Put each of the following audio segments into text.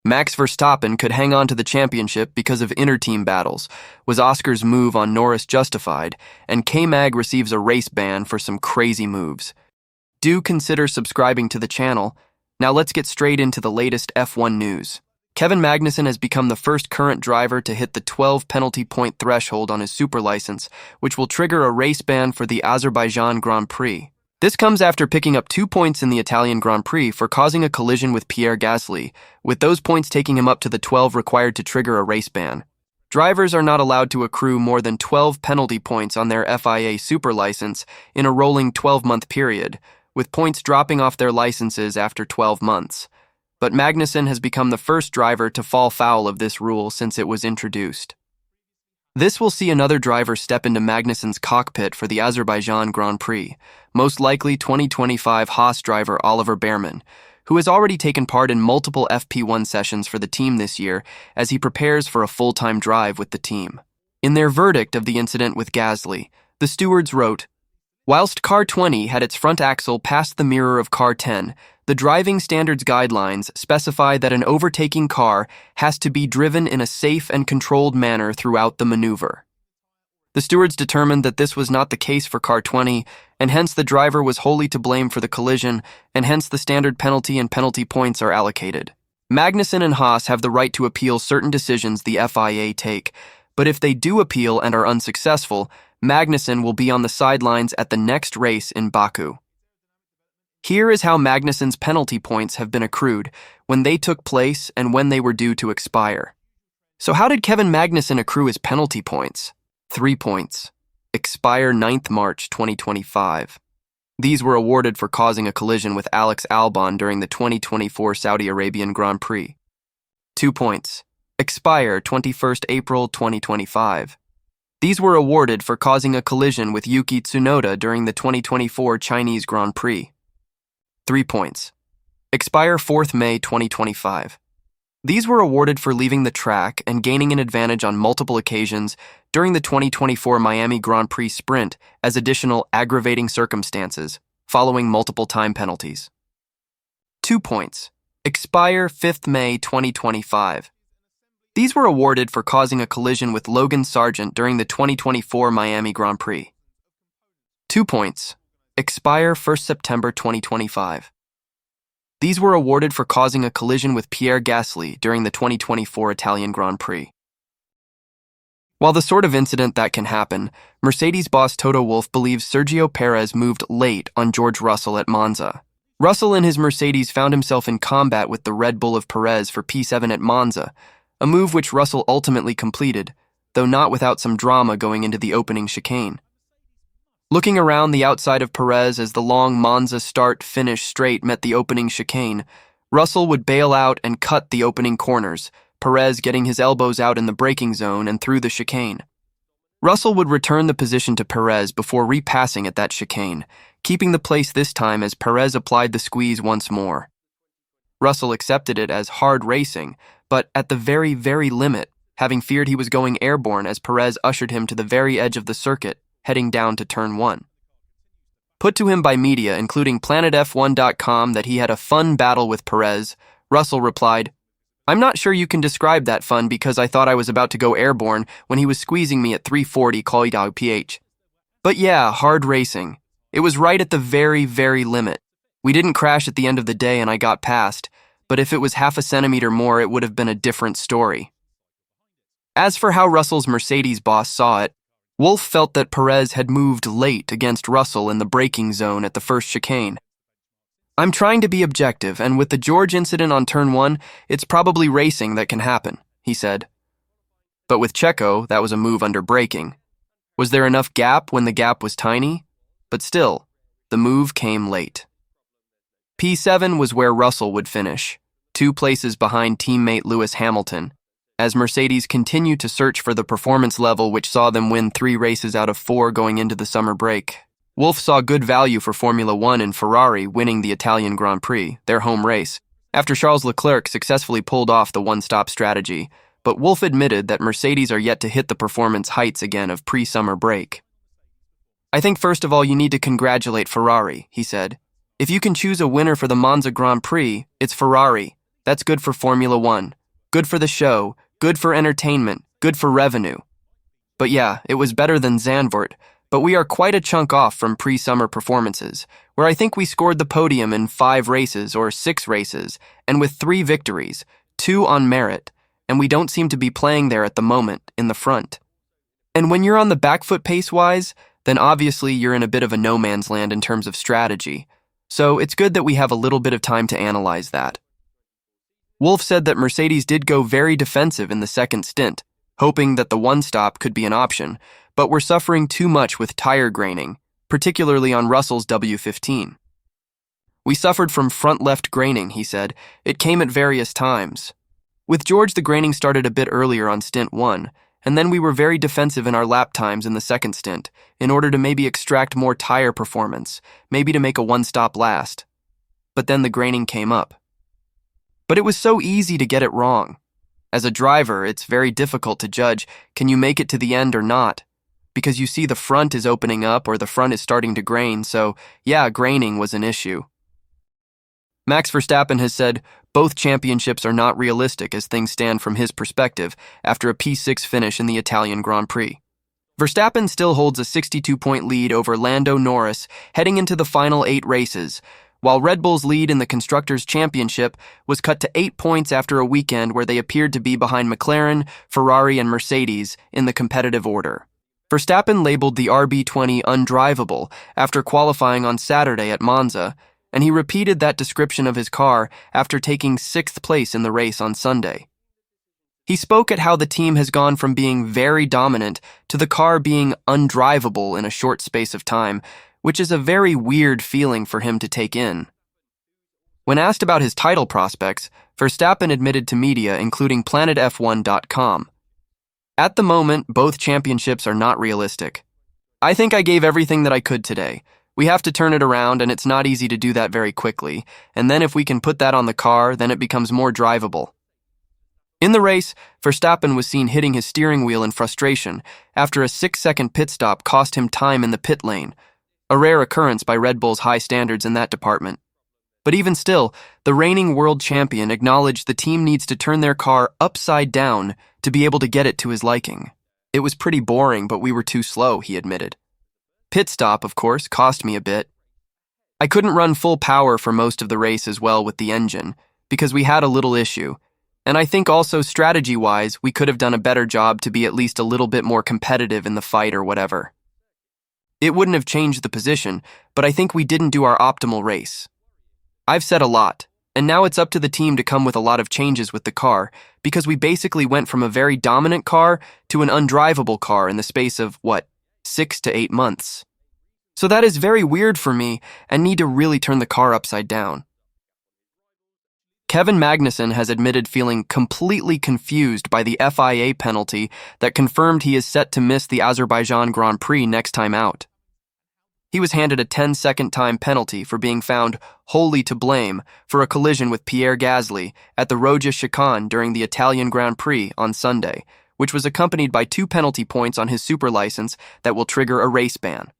Max Verstappen could hang on to the championship because of inter-team battles. Was Oscar's move on Norris justified? And K-Mag receives a race ban for some crazy moves. Do consider subscribing to the channel. Now let's get straight into the latest F1 news. Kevin Magnussen has become the first current driver to hit the 12 penalty point threshold on his super license, which will trigger a race ban for the Azerbaijan Grand Prix. This comes after picking up 2 points in the Italian Grand Prix for causing a collision with Pierre Gasly, with those points taking him up to the 12 required to trigger a race ban. Drivers are not allowed to accrue more than 12 penalty points on their FIA super license in a rolling 12-month period, with points dropping off their licenses after 12 months. But Magnussen has become the first driver to fall foul of this rule since it was introduced. This will see another driver step into Magnussen's cockpit for the Azerbaijan Grand Prix, most likely 2025 Haas driver Oliver Bearman, who has already taken part in multiple FP1 sessions for the team this year as he prepares for a full-time drive with the team. In their verdict of the incident with Gasly, the stewards wrote, "Whilst Car 20 had its front axle past the mirror of Car 10, the driving standards guidelines specify that an overtaking car has to be driven in a safe and controlled manner throughout the maneuver." The stewards determined that this was not the case for Car 20, and hence the driver was wholly to blame for the collision, and hence the standard penalty and penalty points are allocated. Magnussen and Haas have the right to appeal certain decisions the FIA take, but if they do appeal and are unsuccessful, Magnussen will be on the sidelines at the next race in Baku. Here is how Magnussen's penalty points have been accrued, when they took place and when they were due to expire. So how did Kevin Magnussen accrue his penalty points? 3 points. Expire 9th March 2025. These were awarded for causing a collision with Alex Albon during the 2024 Saudi Arabian Grand Prix. 2 points. Expire 21st April 2025. These were awarded for causing a collision with Yuki Tsunoda during the 2024 Chinese Grand Prix. 3 points. Expire 4th May 2025. These were awarded for leaving the track and gaining an advantage on multiple occasions during the 2024 Miami Grand Prix sprint as additional aggravating circumstances, following multiple time penalties. 2 points. Expire 5th May 2025. These were awarded for causing a collision with Logan Sargent during the 2024 Miami Grand Prix. 2 points. Expire 1st September 2025. These were awarded for causing a collision with Pierre Gasly during the 2024 Italian Grand Prix. While the sort of incident that can happen, Mercedes boss Toto Wolff believes Sergio Perez moved late on George Russell at Monza. Russell in his Mercedes found himself in combat with the Red Bull of Perez for P7 at Monza, a move which Russell ultimately completed, though not without some drama going into the opening chicane. Looking around the outside of Perez as the long Monza start-finish straight met the opening chicane, Russell would bail out and cut the opening corners, Perez getting his elbows out in the braking zone and through the chicane. Russell would return the position to Perez before repassing at that chicane, keeping the place this time as Perez applied the squeeze once more. Russell accepted it as hard racing, but at the very, very limit, having feared he was going airborne as Perez ushered him to the very edge of the circuit, heading down to turn 1. Put to him by media, including PlanetF1.com, that he had a fun battle with Perez, Russell replied, "I'm not sure you can describe that fun because I thought I was about to go airborne when he was squeezing me at 340 kph. But yeah, hard racing. It was right at the very, very limit. We didn't crash at the end of the day and I got past, but if it was half a centimeter more, it would have been a different story." As for how Russell's Mercedes boss saw it, Wolff felt that Perez had moved late against Russell in the braking zone at the first chicane. "I'm trying to be objective, and with the George incident on turn 1, it's probably racing that can happen," he said. But with Checo, that was a move under braking. Was there enough gap when the gap was tiny? But still, the move came late. P7 was where Russell would finish, 2 places behind teammate Lewis Hamilton, as Mercedes continued to search for the performance level which saw them win 3 races out of 4 going into the summer break. Wolff saw good value for Formula One in Ferrari winning the Italian Grand Prix, their home race, after Charles Leclerc successfully pulled off the one-stop strategy, but Wolff admitted that Mercedes are yet to hit the performance heights again of pre-summer break. "I think first of all you need to congratulate Ferrari," he said. "If you can choose a winner for the Monza Grand Prix, it's Ferrari. That's good for Formula One. Good for the show. Good for entertainment. Good for revenue. But yeah, it was better than Zandvoort, but we are quite a chunk off from pre-summer performances, where I think we scored the podium in 5 races or 6 races, and with 3 victories, 2 on merit, and we don't seem to be playing there at the moment in the front. And when you're on the back foot pace-wise, then obviously you're in a bit of a no man's land in terms of strategy. So it's good that we have a little bit of time to analyze that. Wolff said that Mercedes did go very defensive in the second stint, hoping that the one-stop could be an option, but were suffering too much with tire graining, particularly on Russell's W15. We suffered from front left graining, he said. It came at various times. With George, the graining started a bit earlier on stint 1, and then we were very defensive in our lap times in the second stint, in order to maybe extract more tire performance, maybe to make a one-stop last. But then the graining came up. But it was so easy to get it wrong. As a driver, it's very difficult to judge, can you make it to the end or not? Because you see the front is opening up or the front is starting to grain, so yeah, graining was an issue. Max Verstappen has said both championships are not realistic as things stand from his perspective after a P6 finish in the Italian Grand Prix. Verstappen still holds a 62-point lead over Lando Norris heading into the final 8 races, while Red Bull's lead in the Constructors' Championship was cut to 8 points after a weekend where they appeared to be behind McLaren, Ferrari, and Mercedes in the competitive order. Verstappen labeled the RB20 undrivable after qualifying on Saturday at Monza, and he repeated that description of his car after taking 6th place in the race on Sunday. He spoke at how the team has gone from being very dominant to the car being undrivable in a short space of time, which is a very weird feeling for him to take in. When asked about his title prospects, Verstappen admitted to media, including PlanetF1.com, "At the moment, both championships are not realistic. I think I gave everything that I could today. We have to turn it around, and it's not easy to do that very quickly, and then if we can put that on the car, then it becomes more drivable." In the race, Verstappen was seen hitting his steering wheel in frustration after a 6-second pit stop cost him time in the pit lane, a rare occurrence by Red Bull's high standards in that department. But even still, the reigning world champion acknowledged the team needs to turn their car upside down to be able to get it to his liking. "It was pretty boring, but we were too slow," he admitted. Pit stop, of course, cost me a bit. I couldn't run full power for most of the race as well with the engine, because we had a little issue, and I think also strategy-wise, we could have done a better job to be at least a little bit more competitive in the fight or whatever. It wouldn't have changed the position, but I think we didn't do our optimal race. I've said a lot, and now it's up to the team to come with a lot of changes with the car, because we basically went from a very dominant car to an undrivable car in the space of, 6 to 8 months. So that is very weird for me and need to really turn the car upside down. Kevin Magnussen has admitted feeling completely confused by the FIA penalty that confirmed he is set to miss the Azerbaijan Grand Prix next time out. He was handed a 10-second time penalty for being found wholly to blame for a collision with Pierre Gasly at the Roja chicane during the Italian Grand Prix on Sunday, which was accompanied by 2 penalty points on his super license that will trigger a race ban.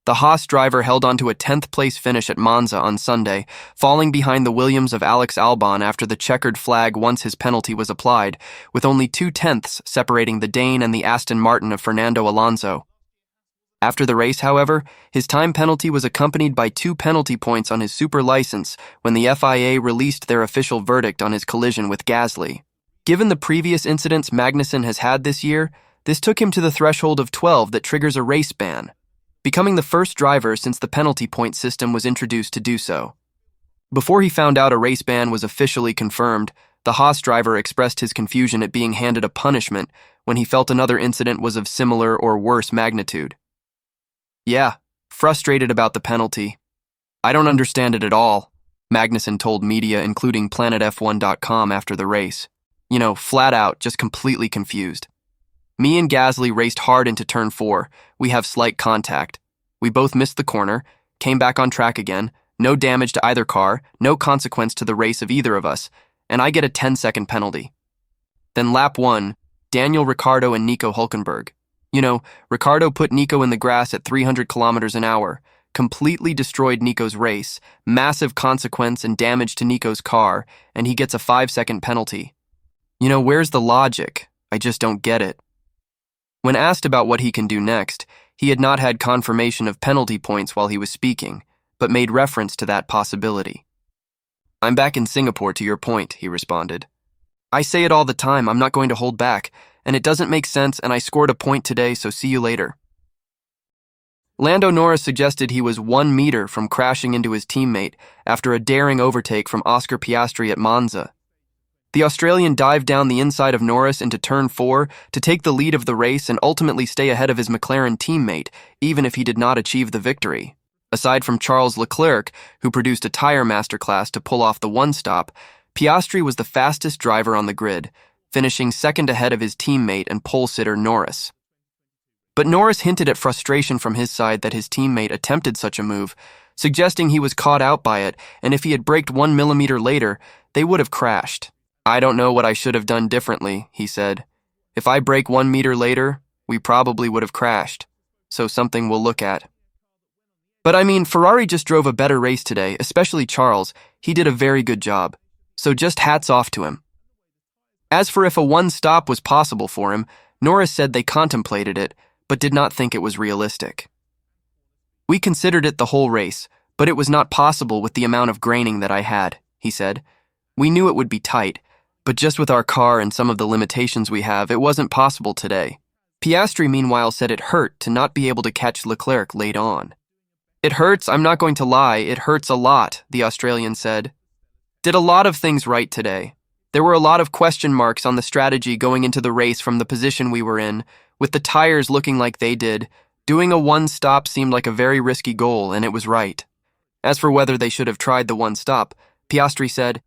The Haas driver held on to a 10th place finish at Monza on Sunday, falling behind the Williams of Alex Albon after the checkered flag once his penalty was applied, with only 2/10 separating the Dane and the Aston Martin of Fernando Alonso. After the race, however, his time penalty was accompanied by 2 penalty points on his super license when the FIA released their official verdict on his collision with Gasly. Given the previous incidents Magnussen has had this year, this took him to the threshold of 12 that triggers a race ban, becoming the first driver since the penalty point system was introduced to do so. Before he found out a race ban was officially confirmed, the Haas driver expressed his confusion at being handed a punishment when he felt another incident was of similar or worse magnitude. "Yeah, frustrated about the penalty. I don't understand it at all," Magnussen told media, including PlanetF1.com after the race. Flat out, just completely confused. "Me and Gasly raced hard into turn 4. We have slight contact. We both missed the corner, came back on track again, no damage to either car, no consequence to the race of either of us, and I get a 10-second penalty. Then lap 1, Daniel Ricciardo and Nico Hülkenberg. Ricciardo put Nico in the grass at 300 kilometers an hour, completely destroyed Nico's race, massive consequence and damage to Nico's car, and he gets a 5-second penalty. Where's the logic? I just don't get it. When asked about what he can do next, he had not had confirmation of penalty points while he was speaking, but made reference to that possibility. I'm back in Singapore to your point, he responded. I say it all the time, I'm not going to hold back, and it doesn't make sense, and I scored a point today, so see you later. Lando Norris suggested he was 1 meter from crashing into his teammate after a daring overtake from Oscar Piastri at Monza. The Australian dived down the inside of Norris into turn 4 to take the lead of the race and ultimately stay ahead of his McLaren teammate, even if he did not achieve the victory. Aside from Charles Leclerc, who produced a tire masterclass to pull off the one-stop, Piastri was the fastest driver on the grid, finishing second ahead of his teammate and pole-sitter Norris. But Norris hinted at frustration from his side that his teammate attempted such a move, suggesting he was caught out by it, and if he had braked 1 millimeter later, they would have crashed. I don't know what I should have done differently, he said. If I brake 1 meter later, we probably would have crashed. So something we'll look at. But Ferrari just drove a better race today, especially Charles. He did a very good job. So just hats off to him. As for if a one-stop was possible for him, Norris said they contemplated it, but did not think it was realistic. We considered it the whole race, but it was not possible with the amount of graining that I had, he said. We knew it would be tight, but just with our car and some of the limitations we have, it wasn't possible today. Piastri, meanwhile, said it hurt to not be able to catch Leclerc late on. It hurts, I'm not going to lie, it hurts a lot, the Australian said. Did a lot of things right today. There were a lot of question marks on the strategy going into the race from the position we were in, with the tires looking like they did. Doing a one-stop seemed like a very risky goal, and it was right. As for whether they should have tried the one-stop, Piastri said,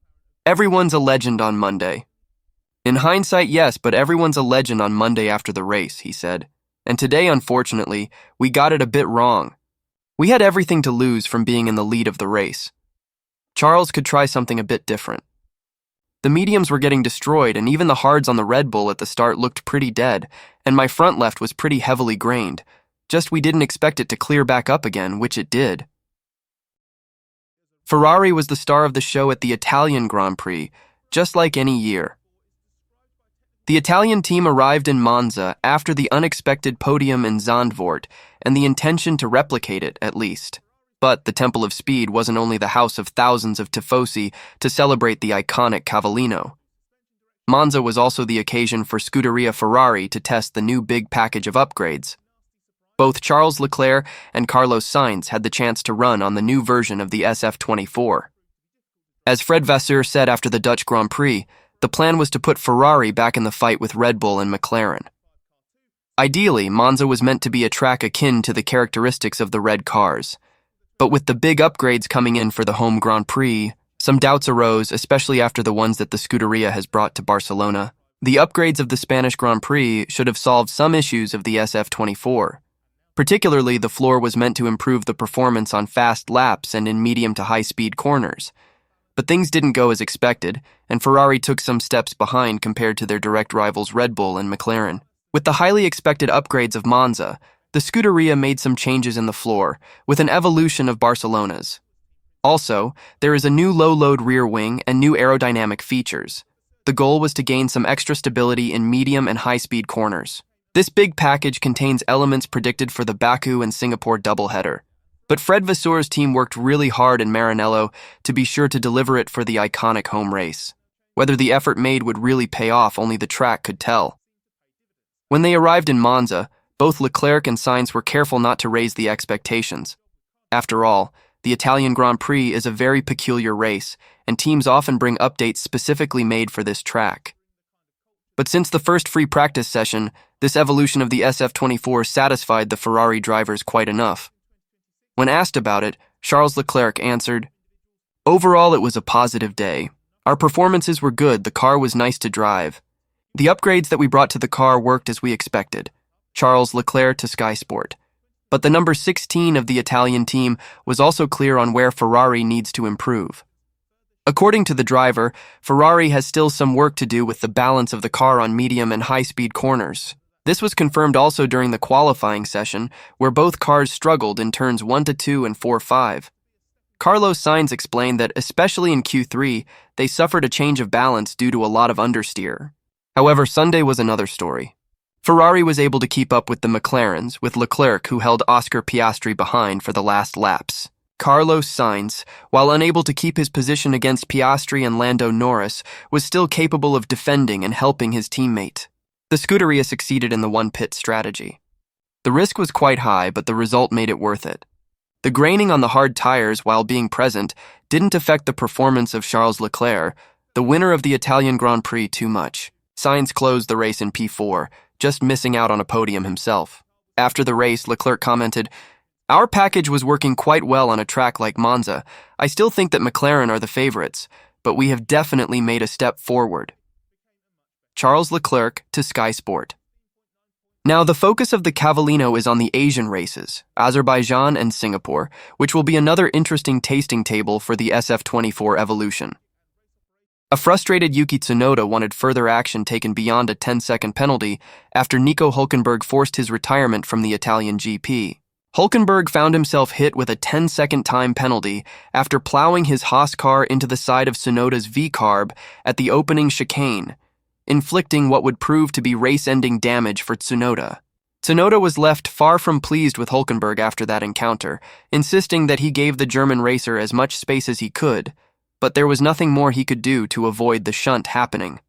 everyone's a legend on Monday. In hindsight, yes, but everyone's a legend on Monday after the race, he said. And today, unfortunately, we got it a bit wrong. We had everything to lose from being in the lead of the race. Charles could try something a bit different. The mediums were getting destroyed, and even the hards on the Red Bull at the start looked pretty dead, and my front left was pretty heavily grained. Just we didn't expect it to clear back up again, which it did. Ferrari was the star of the show at the Italian Grand Prix, just like any year. The Italian team arrived in Monza after the unexpected podium in Zandvoort, and the intention to replicate it, at least. But the Temple of Speed wasn't only the house of thousands of tifosi to celebrate the iconic Cavallino. Monza was also the occasion for Scuderia Ferrari to test the new big package of upgrades. Both Charles Leclerc and Carlos Sainz had the chance to run on the new version of the SF24. As Fred Vasseur said after the Dutch Grand Prix, the plan was to put Ferrari back in the fight with Red Bull and McLaren. Ideally, Monza was meant to be a track akin to the characteristics of the red cars. But with the big upgrades coming in for the home Grand Prix, some doubts arose, especially after the ones that the Scuderia has brought to Barcelona. The upgrades of the Spanish Grand Prix should have solved some issues of the SF24. Particularly, the floor was meant to improve the performance on fast laps and in medium to high-speed corners. But things didn't go as expected, and Ferrari took some steps behind compared to their direct rivals Red Bull and McLaren. With the highly expected upgrades of Monza, the Scuderia made some changes in the floor, with an evolution of Barcelona's. Also, there is a new low-load rear wing and new aerodynamic features. The goal was to gain some extra stability in medium and high-speed corners. This big package contains elements predicted for the Baku and Singapore doubleheader. But Fred Vasseur's team worked really hard in Maranello to be sure to deliver it for the iconic home race. Whether the effort made would really pay off, only the track could tell. When they arrived in Monza, both Leclerc and Sainz were careful not to raise the expectations. After all, the Italian Grand Prix is a very peculiar race, and teams often bring updates specifically made for this track. But since the first free practice session, this evolution of the SF24 satisfied the Ferrari drivers quite enough. When asked about it, Charles Leclerc answered, "Overall, it was a positive day. Our performances were good, the car was nice to drive. The upgrades that we brought to the car worked as we expected." Charles Leclerc to Sky Sport. But the number 16 of the Italian team was also clear on where Ferrari needs to improve. According to the driver, Ferrari has still some work to do with the balance of the car on medium and high-speed corners. This was confirmed also during the qualifying session, where both cars struggled in turns 1 to 2 and 4-5. Carlos Sainz explained that, especially in Q3, they suffered a change of balance due to a lot of understeer. However, Sunday was another story. Ferrari was able to keep up with the McLarens, with Leclerc, who held Oscar Piastri behind for the last laps. Carlos Sainz, while unable to keep his position against Piastri and Lando Norris, was still capable of defending and helping his teammate. The Scuderia succeeded in the one-pit strategy. The risk was quite high, but the result made it worth it. The graining on the hard tires while being present didn't affect the performance of Charles Leclerc, the winner of the Italian Grand Prix, too much. Sainz closed the race in P4, just missing out on a podium himself. After the race, Leclerc commented, "Our package was working quite well on a track like Monza. I still think that McLaren are the favorites, but we have definitely made a step forward." Charles Leclerc to Sky Sport. Now, the focus of the Cavallino is on the Asian races, Azerbaijan and Singapore, which will be another interesting tasting table for the SF24 Evolution. A frustrated Yuki Tsunoda wanted further action taken beyond a 10-second penalty after Nico Hülkenberg forced his retirement from the Italian GP. Hülkenberg found himself hit with a 10-second time penalty after plowing his Haas car into the side of Tsunoda's V-carb at the opening chicane, inflicting what would prove to be race-ending damage for Tsunoda. Tsunoda was left far from pleased with Hülkenberg after that encounter, insisting that he gave the German racer as much space as he could, but there was nothing more he could do to avoid the shunt happening.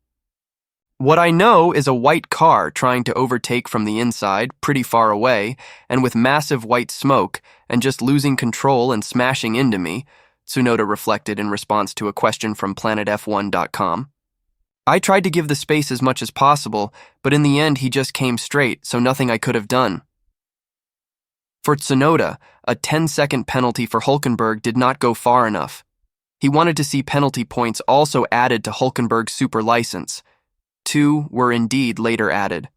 What I know is a white car trying to overtake from the inside, pretty far away, and with massive white smoke, and just losing control and smashing into me, Tsunoda reflected in response to a question from planetf1.com. I tried to give the space as much as possible, but in the end he just came straight, so nothing I could have done. For Tsunoda, a 10-second penalty for Hülkenberg did not go far enough. He wanted to see penalty points also added to Hülkenberg's super license. 2 were indeed later added.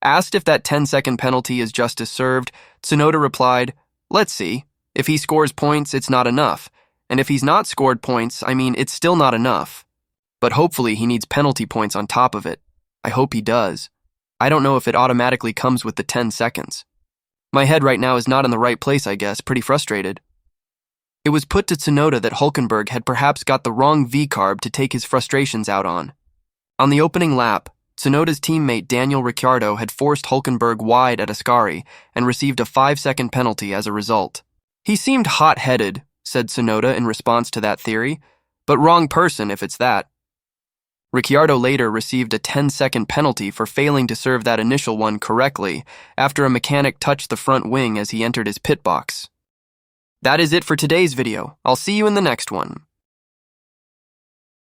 Asked if that 10-second penalty is justice served, Tsunoda replied, "Let's see. If he scores points, it's not enough. And if he's not scored points, it's still not enough. But hopefully he needs penalty points on top of it. I hope he does. I don't know if it automatically comes with the 10 seconds. My head right now is not in the right place, I guess, pretty frustrated." It was put to Tsunoda that Hülkenberg had perhaps got the wrong V-carb to take his frustrations out on. On the opening lap, Tsunoda's teammate Daniel Ricciardo had forced Hülkenberg wide at Ascari and received a 5-second penalty as a result. "He seemed hot-headed," said Tsunoda in response to that theory, "but wrong person if it's that." Ricciardo later received a 10-second penalty for failing to serve that initial one correctly after a mechanic touched the front wing as he entered his pit box. That is it for today's video. I'll see you in the next one.